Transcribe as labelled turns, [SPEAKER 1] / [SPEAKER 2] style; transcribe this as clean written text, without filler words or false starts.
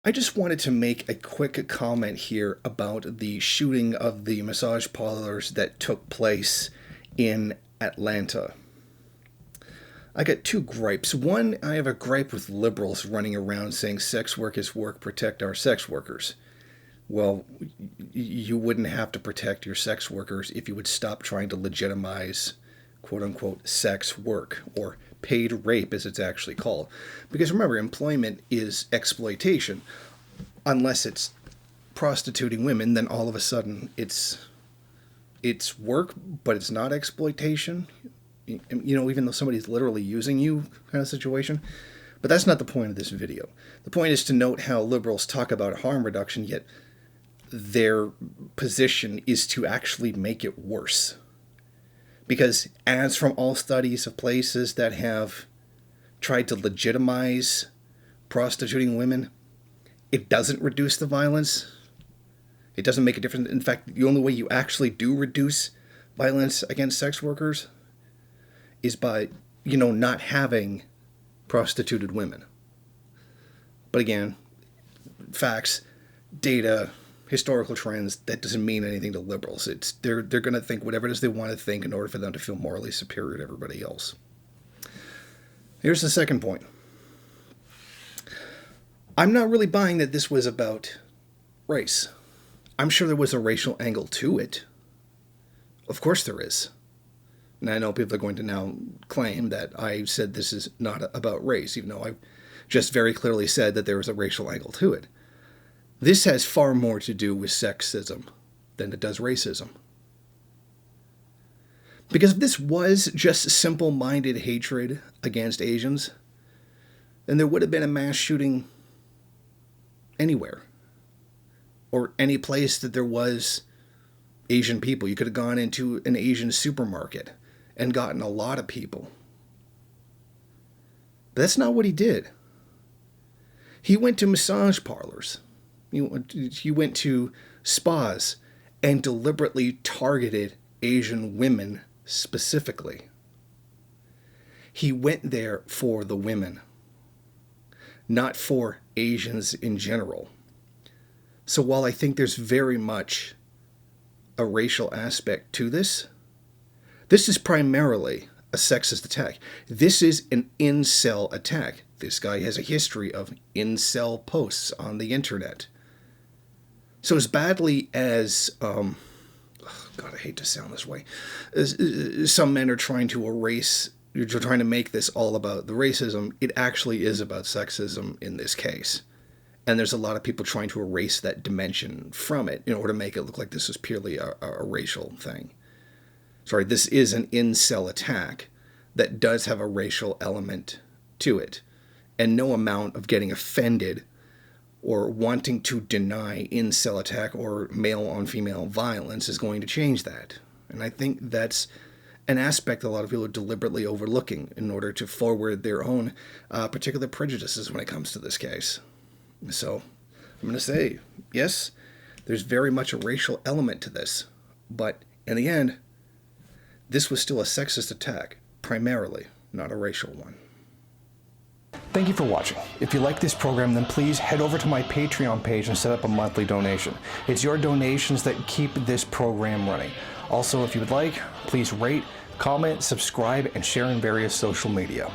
[SPEAKER 1] I just wanted to make a quick comment here about the shooting of the massage parlors that took place in Atlanta. I got two gripes. One, I have a gripe with liberals running around saying sex work is work, protect our sex workers. Well, you wouldn't have to protect your sex workers if you would stop trying to legitimize quote-unquote sex work, or paid rape as it's actually called. Because remember, employment is exploitation. Unless it's prostituting women, then all of a sudden it's work, but it's not exploitation. Even though somebody's literally using you kind of situation. But that's not the point of this video. The point is to note how liberals talk about harm reduction, yet their position is to actually make it worse. Because as from all studies of places that have tried to legitimize prostituting women, it doesn't reduce the violence. It doesn't make a difference. In fact, the only way you actually do reduce violence against sex workers is by, not having prostituted women. But again, facts, data, historical trends, that doesn't mean anything to liberals. They're going to think whatever it is they want to think in order for them to feel morally superior to everybody else. Here's the second point. I'm not really buying that this was about race. I'm sure there was a racial angle to it. Of course there is. And I know people are going to now claim that I said this is not about race, even though I just very clearly said that there was a racial angle to it. This has far more to do with sexism than it does racism. Because if this was just simple-minded hatred against Asians, then there would have been a mass shooting anywhere. Or any place that there was Asian people. You could have gone into an Asian supermarket and gotten a lot of people. But that's not what he did. He went to massage parlors. He went to spas and deliberately targeted Asian women specifically. He went there for the women, not for Asians in general. So while I think there's very much a racial aspect to this, this is primarily a sexist attack. This is an incel attack. This guy has a history of incel posts on the internet. So as badly as, God, I hate to sound this way, as some men are trying to erase, you're trying to make this all about the racism, it actually is about sexism in this case. And there's a lot of people trying to erase that dimension from it in order to make it look like this is purely a racial thing. Sorry, this is an incel attack that does have a racial element to it. And no amount of getting offended or wanting to deny incel attack or male-on-female violence is going to change that. And I think that's an aspect that a lot of people are deliberately overlooking in order to forward their own particular prejudices when it comes to this case. So I'm going to say, yes, there's very much a racial element to this. But in the end, this was still a sexist attack, primarily, not a racial one. Thank you for watching. If you like this program, then please head over to my Patreon page and set up a monthly donation. It's your donations that keep this program running. Also, if you would like, please rate, comment, subscribe, and share in various social media.